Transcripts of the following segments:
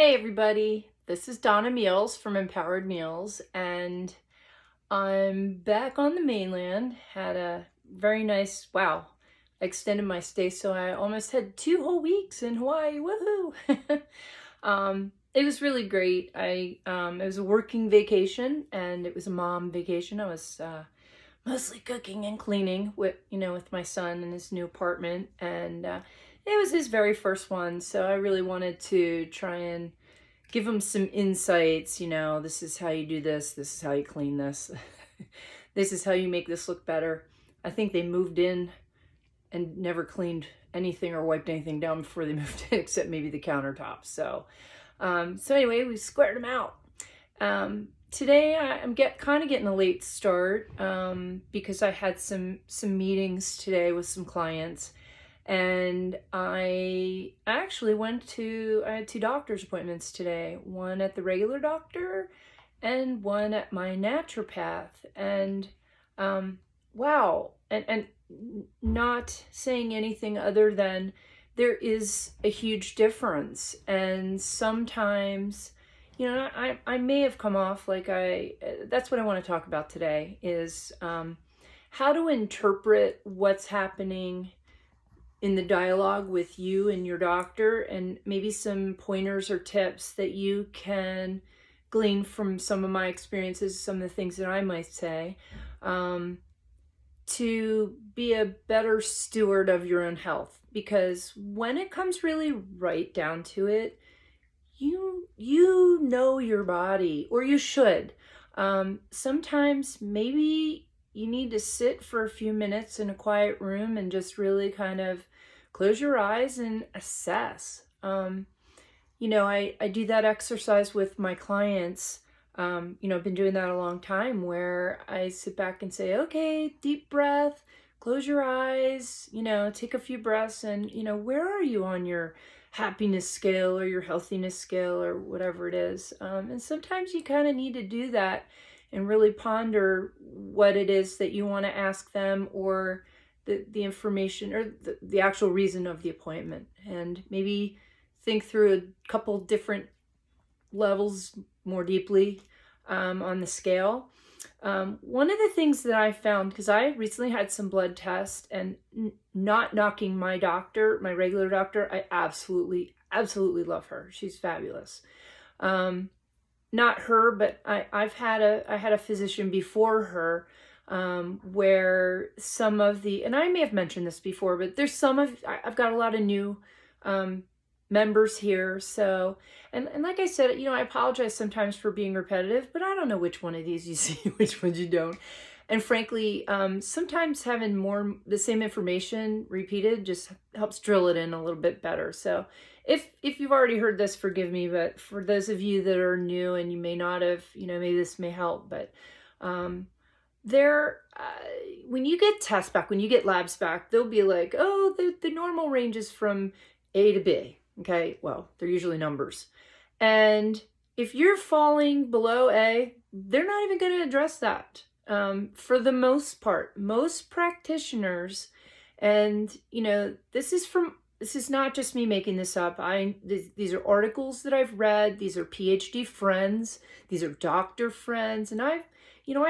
Hey everybody, this is Donna Meals from Empowered Meals, and I'm back on the mainland. Had a very nice, wow, extended my stay, so I almost had 2 whole weeks in Hawaii. Woohoo! It was really great. It was a working vacation and it was a mom vacation. I was mostly cooking and cleaning with my son in his new apartment, and it was his very first one, so I really wanted to try and give him some insights. This is how you do this is how you clean this, this is how you make this look better. I think they moved in and never cleaned anything or wiped anything down before they moved in, except maybe the countertops. So anyway, we squared them out. Today I'm kind of getting a late start because I had some meetings today with some clients, and I actually I had 2 doctor's appointments today, one at the regular doctor and one at my naturopath. And wow, and not saying anything other than there is a huge difference. And sometimes, I may have come off like that's what I want to talk about today is how to interpret what's happening in the dialogue with you and your doctor, and maybe some pointers or tips that you can glean from some of my experiences, some of the things that I might say, to be a better steward of your own health. Because when it comes really right down to it, you know your body, or you should. Sometimes maybe you need to sit for a few minutes in a quiet room and just really kind of close your eyes and assess. I do that exercise with my clients. I've been doing that a long time, where I sit back and say, okay, deep breath, close your eyes, take a few breaths, and, where are you on your happiness scale or your healthiness scale or whatever it is? And sometimes you kind of need to do that and really ponder what it is that you want to ask them, or the information, or the actual reason of the appointment, and maybe think through a couple different levels more deeply on the scale. One of the things that I found, because I recently had some blood tests, and not knocking my doctor, my regular doctor, I absolutely love her. She's fabulous. Not her, but I had a physician before her, where some of and I may have mentioned this before, but I've got a lot of new members here. So, and like I said, I apologize sometimes for being repetitive, but I don't know which one of these you see, which ones you don't. And frankly, sometimes having the same information repeated just helps drill it in a little bit better. So if you've already heard this, forgive me, but for those of you that are new and you may not have, maybe this may help. But when you get tests back, when you get labs back, they'll be like, oh, the normal range is from A to B. Okay, well, they're usually numbers. And if you're falling below A, they're not even going to address that. For the most part, most practitioners, and this is not just me making this up. These are articles that I've read. These are PhD friends. These are doctor friends, and I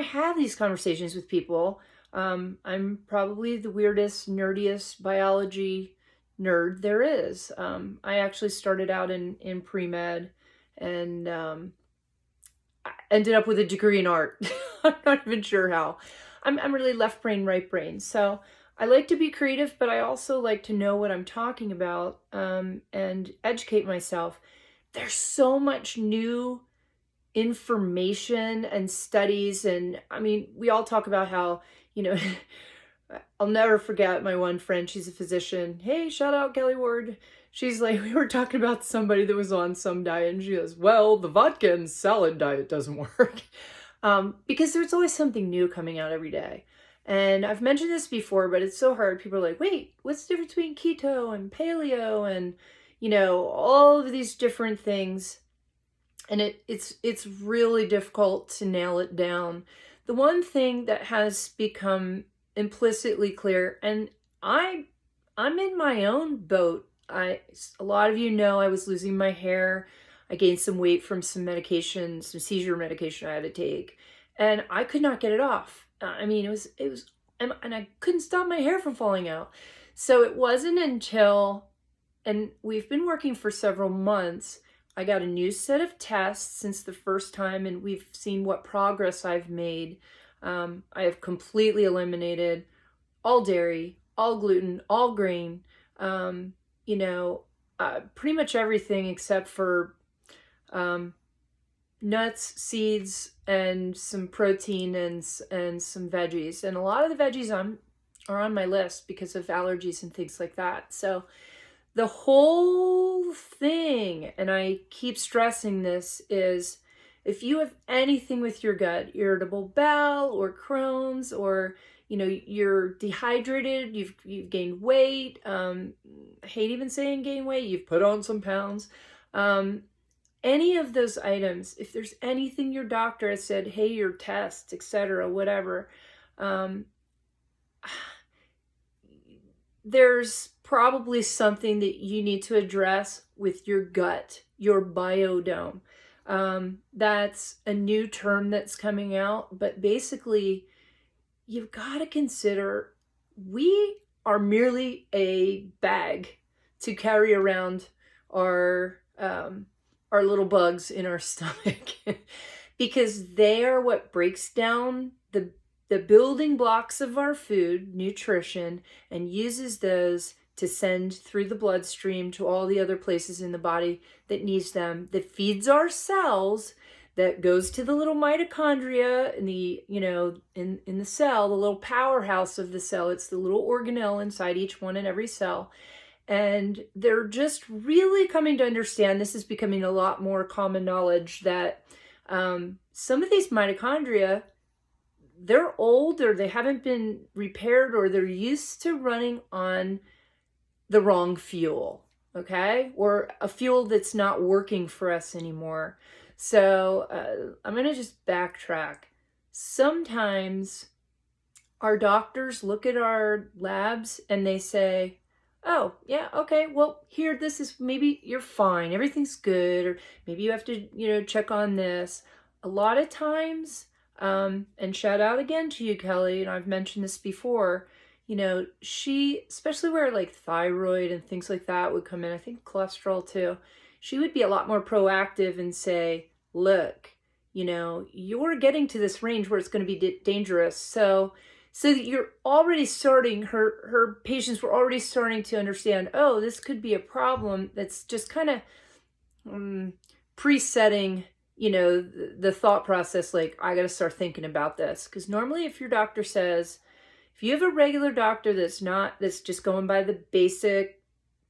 have these conversations with people. I'm probably the weirdest, nerdiest biology nerd there is. I actually started out in pre-med, and I ended up with a degree in art. I'm not even sure how. I'm really left brain, right brain. So I like to be creative, but I also like to know what I'm talking about, and educate myself. There's so much new information and studies, and I mean, we all talk about how, I'll never forget my one friend. She's a physician. Hey, shout out Kelly Ward. She's like, we were talking about somebody that was on some diet, and she goes, well, the vodka and salad diet doesn't work. Because there's always something new coming out every day. And I've mentioned this before, but it's so hard. People are like, wait, what's the difference between keto and paleo and, all of these different things. And it's really difficult to nail it down. The one thing that has become implicitly clear, and I'm in my own boat. A lot of you know I was losing my hair. I gained some weight from some medication, some seizure medication I had to take, and I could not get it off. I mean, and I couldn't stop my hair from falling out. So it wasn't until, and we've been working for several months, I got a new set of tests since the first time, and we've seen what progress I've made. I have completely eliminated all dairy, all gluten, all grain, you know, pretty much everything except for nuts, seeds, and some protein and some veggies. And a lot of the veggies are on my list because of allergies and things like that. So the whole thing, and I keep stressing this, is if you have anything with your gut, irritable bowel or Crohn's, or you're dehydrated, you've gained weight, I hate even saying gain weight, you've put on some pounds, any of those items, if there's anything your doctor has said, hey, your tests, etc., whatever, there's probably something that you need to address with your gut, your biodome. That's a new term that's coming out, but basically you've got to consider we are merely a bag to carry around our little bugs in our stomach because they are what breaks down the building blocks of our food, nutrition, and uses those to send through the bloodstream to all the other places in the body that needs them, that feeds our cells, that goes to the little mitochondria in the, in the cell, the little powerhouse of the cell. It's the little organelle inside each one and every cell. And they're just really coming to understand, this is becoming a lot more common knowledge, that some of these mitochondria, they're old, or they haven't been repaired, or they're used to running on the wrong fuel, okay? Or a fuel that's not working for us anymore. So I'm going to just backtrack. Sometimes our doctors look at our labs and they say, oh, yeah, okay, well, here, this is, maybe you're fine, everything's good, or maybe you have to, check on this. A lot of times, and shout out again to you, Kelly, and I've mentioned this before, she, especially where like thyroid and things like that would come in, I think cholesterol too, she would be a lot more proactive and say, look, you're getting to this range where it's going to be dangerous. So that you're already starting, her patients were already starting to understand, oh, this could be a problem that's just kind of presetting, the thought process, like, I got to start thinking about this. Because normally if your doctor says, if you have a regular doctor that's just going by the basic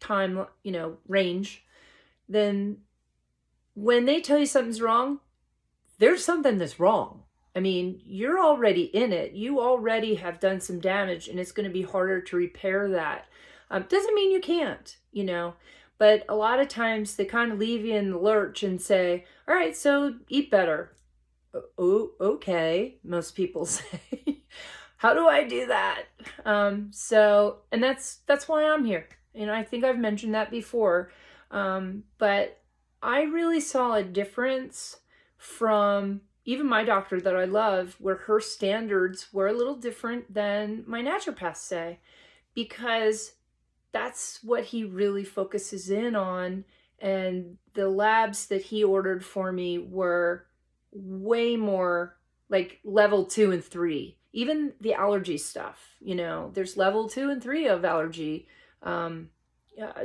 time, range, then when they tell you something's wrong, there's something that's wrong. I mean, you're already in it. You already have done some damage, and it's going to be harder to repair that. Doesn't mean you can't, but a lot of times they kind of leave you in the lurch and say, all right, so eat better. Oh, okay, most people say. How do I do that? And that's why I'm here. I think I've mentioned that before. But I really saw a difference from even my doctor that I love, where her standards were a little different than my naturopaths say, because that's what he really focuses in on. And the labs that he ordered for me were way more like level 2 and 3. Even the allergy stuff, there's level 2 and 3 of allergy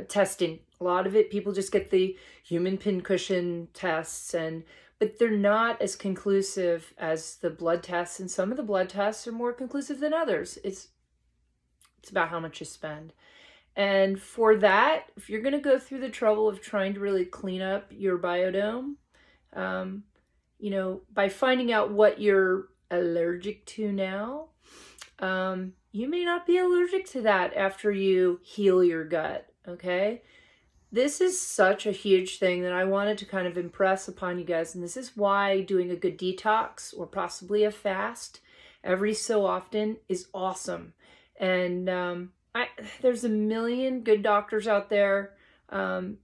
testing. A lot of it, people just get the human pincushion tests, but they're not as conclusive as the blood tests, and some of the blood tests are more conclusive than others. It's about how much you spend. And for that, if you're going to go through the trouble of trying to really clean up your biodome, by finding out what you're allergic to now, you may not be allergic to that after you heal your gut, okay? This is such a huge thing that I wanted to kind of impress upon you guys, and this is why doing a good detox or possibly a fast every so often is awesome. And there's a million good doctors out there.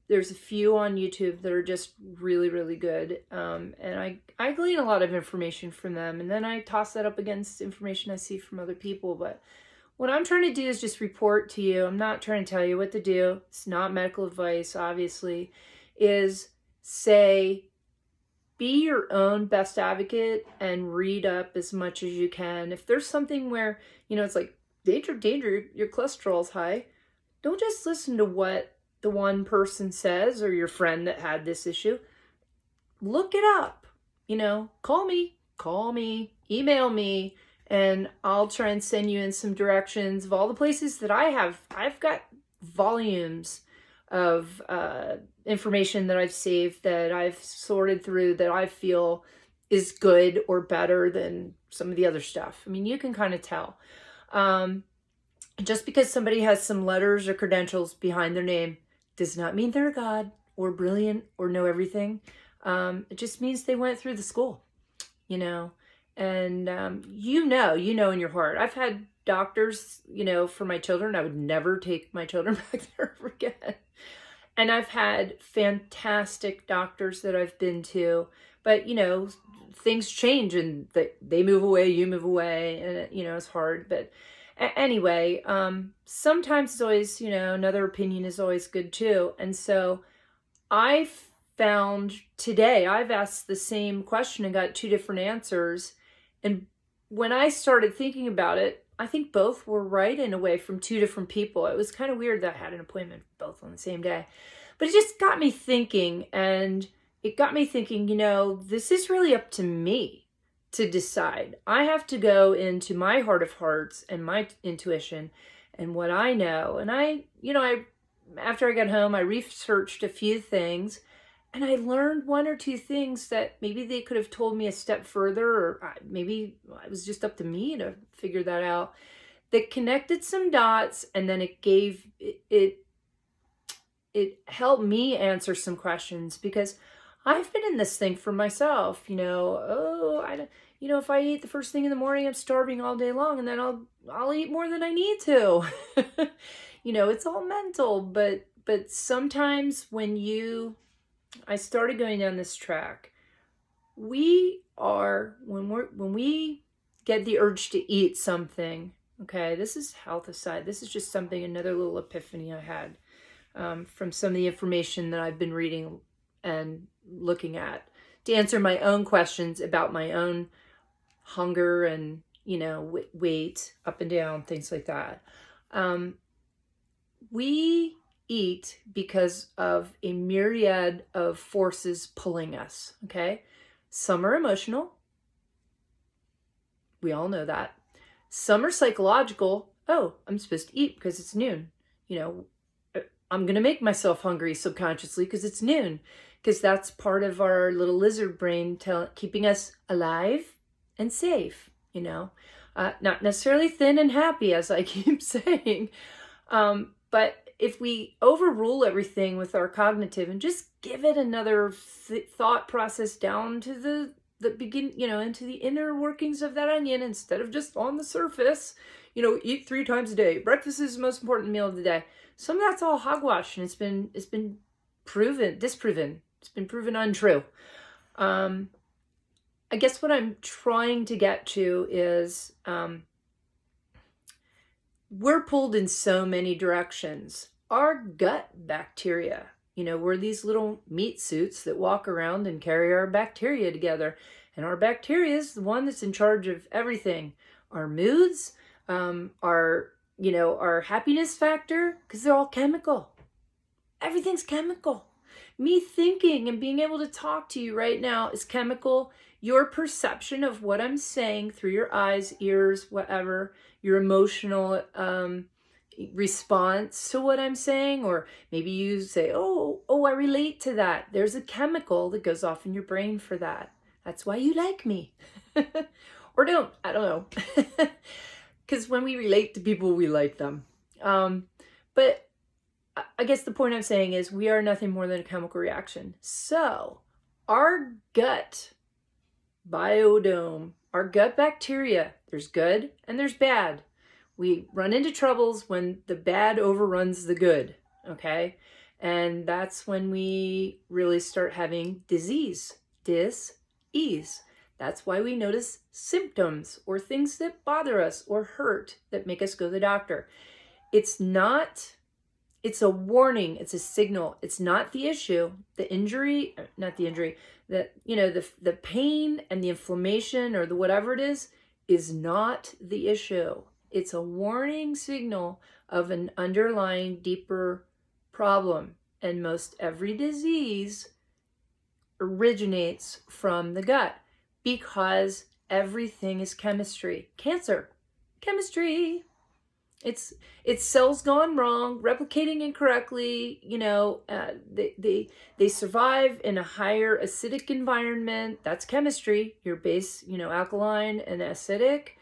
There's a few on YouTube that are just really, really good. And I glean a lot of information from them, and then I toss that up against information I see from other people. But what I'm trying to do is just report to you. I'm not trying to tell you what to do. It's not medical advice, obviously. Is say, be your own best advocate and read up as much as you can. If there's something where, it's like, danger, danger, your cholesterol's high, don't just listen to what the one person says or your friend that had this issue. Look it up. Call me, email me, and I'll try and send you in some directions of all the places that I have. I've got volumes of information that I've saved, that I've sorted through, that I feel is good or better than some of the other stuff. I mean, you can kind of tell. Just because somebody has some letters or credentials behind their name does not mean they're God or brilliant or know everything. It just means they went through the school, and you know in your heart. I've had doctors, for my children. I would never take my children back there ever again. And I've had fantastic doctors that I've been to, but things change and they move away, you move away, and it's hard. But anyway, sometimes it's always, another opinion is always good too. And so I found today, I've asked the same question and got 2 different answers. And when I started thinking about it, I think both were right in a way from 2 different people. It was kind of weird that I had an appointment both on the same day. But it just got me thinking, and it got me thinking, this is really up to me to decide. I have to go into my heart of hearts and my intuition and what I know. And I after I got home, I researched a few things, and I learned 1 or 2 things that maybe they could have told me a step further, or maybe it was just up to me to figure that out, that connected some dots, and then it gave it helped me answer some questions, because I've been in this thing for myself, if I eat the first thing in the morning, I'm starving all day long, and then I'll eat more than I need to. It's all mental, but sometimes when I started going down this track, when we get the urge to eat something, okay, this is health aside, this is just another little epiphany I had from some of the information that I've been reading and looking at to answer my own questions about my own hunger and, weight up and down, things like that. We eat because of a myriad of forces pulling us, okay? Some are emotional. We all know that. Some are psychological. Oh, I'm supposed to eat because it's noon. I'm going to make myself hungry subconsciously because it's noon, because that's part of our little lizard brain keeping us alive and safe, not necessarily thin and happy, as I keep saying. But if we overrule everything with our cognitive and just give it another thought process down to the begin, into the inner workings of that onion, instead of just on the surface, eat 3 times a day. Breakfast is the most important meal of the day. Some of that's all hogwash, and it's been disproven. It's been proven untrue. I guess what I'm trying to get to is we're pulled in so many directions. Our gut bacteria, we're these little meat suits that walk around and carry our bacteria together. And our bacteria is the one that's in charge of everything. Our moods, our happiness factor, because they're all chemical. Everything's chemical. Me thinking and being able to talk to you right now is chemical. Your perception of what I'm saying through your eyes, ears, whatever, your emotional response to what I'm saying, or maybe you say, oh, I relate to that. There's a chemical that goes off in your brain for that. That's why you like me. Or don't, I don't know. Because when we relate to people, we like them. But I guess the point I'm saying is we are nothing more than a chemical reaction. So our gut biodome, our gut bacteria, there's good and there's bad. We run into troubles when the bad overruns the good, okay? And that's when we really start having disease, dis-ease. That's why we notice symptoms or things that bother us or hurt that make us go to the doctor. It's a warning, it's a signal. It's not the issue. The injury, not the injury, the pain and the inflammation or the whatever it is not the issue. It's a warning signal of an underlying deeper problem. And most every disease originates from the gut because everything is chemistry. Cancer, chemistry. It's cells gone wrong, replicating incorrectly. They survive in a higher acidic environment. That's chemistry. Your base, alkaline and acidic.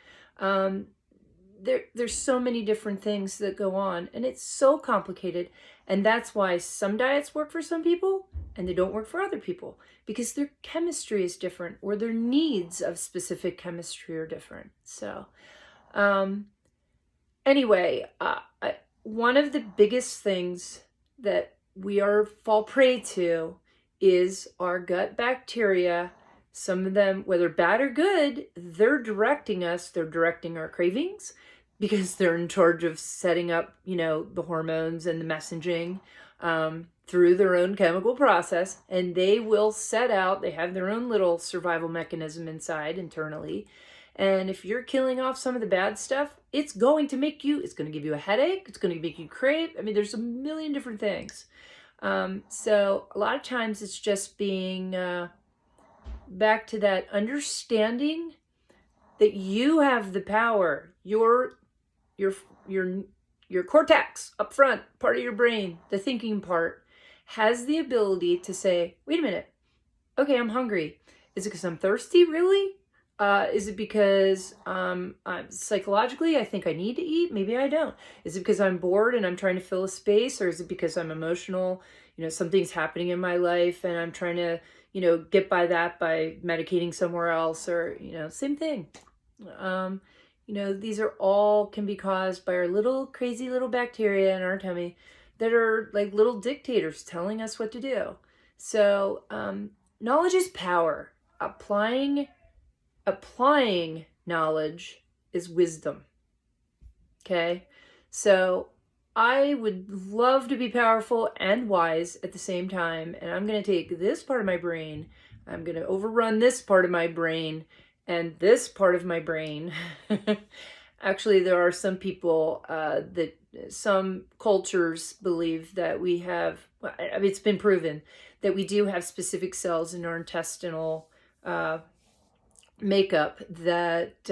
There's so many different things that go on, and it's so complicated. And that's why some diets work for some people and they don't work for other people, because their chemistry is different or their needs of specific chemistry are different. So, anyway, one of the biggest things that we fall prey to is our gut bacteria. Some of them, whether bad or good, they're directing us. They're directing our cravings because they're in charge of setting up, the hormones and the messaging through their own chemical process. And they will set out, they have their own little survival mechanism inside internally. And if you're killing off some of the bad stuff, it's going to give you a headache. It's going to make you crave. I mean, there's a million different things. So a lot of times it's just being back to that understanding that you have the power. Your cortex up front, part of your brain, the thinking part, has the ability to say, wait a minute, okay, I'm hungry. Is it because I'm thirsty, really? Is it because psychologically I think I need to eat? Maybe I don't. Is it because I'm bored and I'm trying to fill a space? Or is it because I'm emotional? Something's happening in my life and I'm trying to, get by that by medicating somewhere else, or, same thing. These are all can be caused by our little crazy little bacteria in our tummy that are like little dictators telling us what to do. So knowledge is power. Applying knowledge is wisdom. Okay? So I would love to be powerful and wise at the same time. And I'm going to take this part of my brain, I'm going to overrun this part of my brain and this part of my brain. Actually, there are some people some cultures believe that we have, it's been proven that we do have specific cells in our intestinal makeup that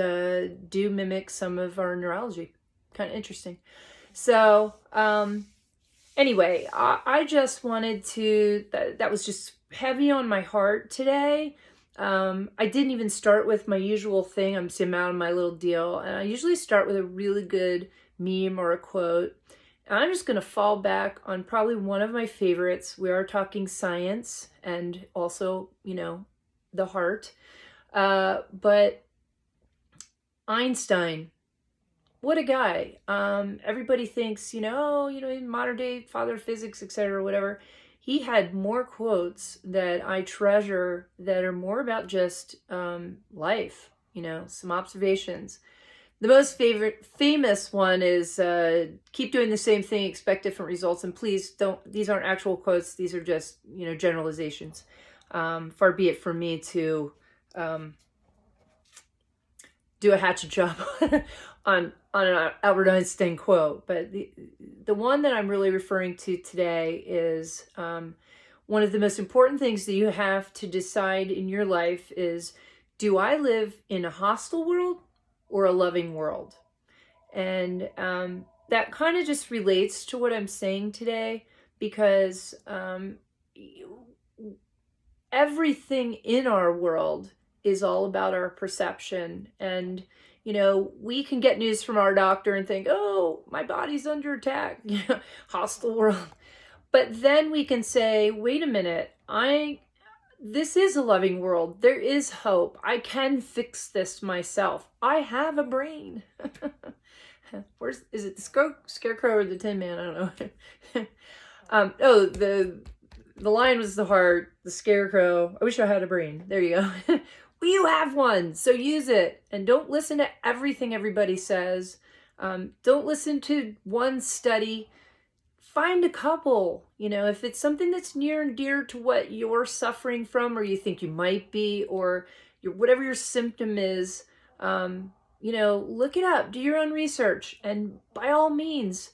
do mimic some of our neurology. Kind of interesting. So anyway, I just wanted to, that was just heavy on my heart today. I didn't even start with my usual thing. I'm out on my little deal. And I usually start with a really good meme or a quote. And I'm just going to fall back on probably one of my favorites. We are talking science and also, the heart. But Einstein, what a guy. Everybody thinks, modern day father of physics, etc., whatever. He had more quotes that I treasure that are more about just life, some observations. The most famous one is keep doing the same thing, expect different results, and please don't, these aren't actual quotes, these are just, generalizations. Far be it from me to do a hatchet job on an Albert Einstein quote, but the one that I'm really referring to today is one of the most important things that you have to decide in your life is, do I live in a hostile world or a loving world? And that kind of just relates to what I'm saying today, because everything in our world is all about our perception. And, we can get news from our doctor and think, oh, my body's under attack, hostile world. But then we can say, wait a minute, this is a loving world. There is hope. I can fix this myself. I have a brain. Is it the scarecrow or the Tin Man? I don't know. Oh, the lion was the heart, the scarecrow. I wish I had a brain. There you go. Well, you have one, so use it. And don't listen to everything everybody says. Don't listen to one study. Find a couple. You know, if it's something that's near and dear to what you're suffering from, or you think you might be, or whatever your symptom is, you know, look it up. Do your own research. And by all means,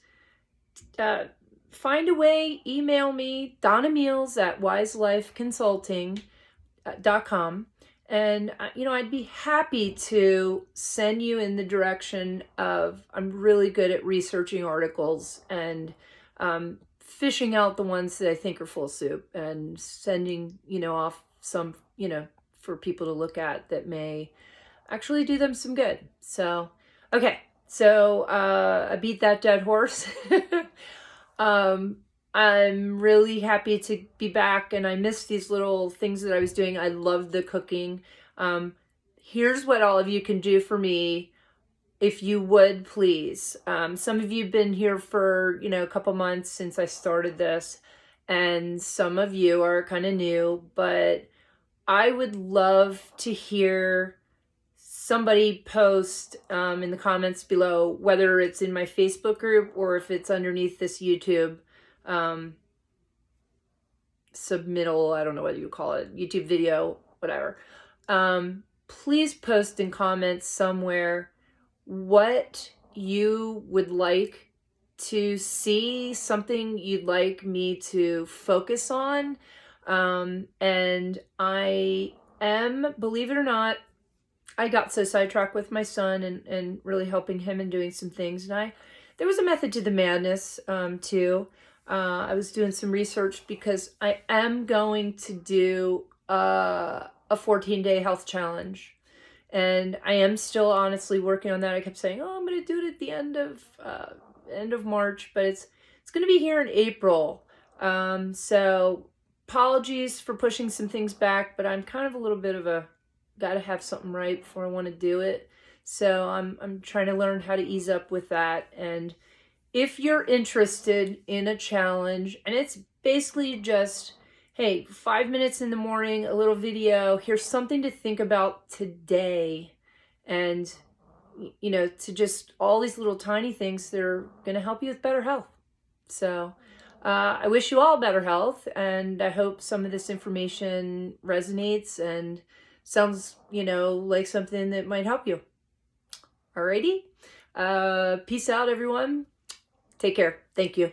find a way, email me, Donna Meals at wiselifeconsulting.com. And, you know, I'd be happy to send you in the direction of, I'm really good at researching articles and fishing out the ones that I think are full of soup and sending, you know, off some, you know, for people to look at that may actually do them some good. So, okay. So, I beat that dead horse. I'm really happy to be back, and I missed these little things that I was doing. I love the cooking. Here's what all of you can do for me, if you would, please. Some of you have been here for, you know, a couple months since I started this, and some of you are kind of new, but I would love to hear somebody post in the comments below, whether it's in my Facebook group or if it's underneath this YouTube submittal, I don't know what you call it, YouTube video, whatever. Please post in comments somewhere what you would like to see, something you'd like me to focus on. And I am, believe it or not, I got so sidetracked with my son and really helping him and doing some things. And there was a method to the madness, too. I was doing some research because I am going to do a 14-day health challenge. And I am still honestly working on that. I kept saying, oh, I'm going to do it at the end of March, but it's going to be here in April. So apologies for pushing some things back, but I'm kind of a little bit of a got to have something right before I want to do it. So I'm trying to learn how to ease up with that. And if you're interested in a challenge, and it's basically just, hey, 5 minutes in the morning, a little video, here's something to think about today. And, you know, to just all these little tiny things that are going to help you with better health. So I wish you all better health, and I hope some of this information resonates and sounds, you know, like something that might help you. Alrighty. Peace out, everyone. Take care. Thank you.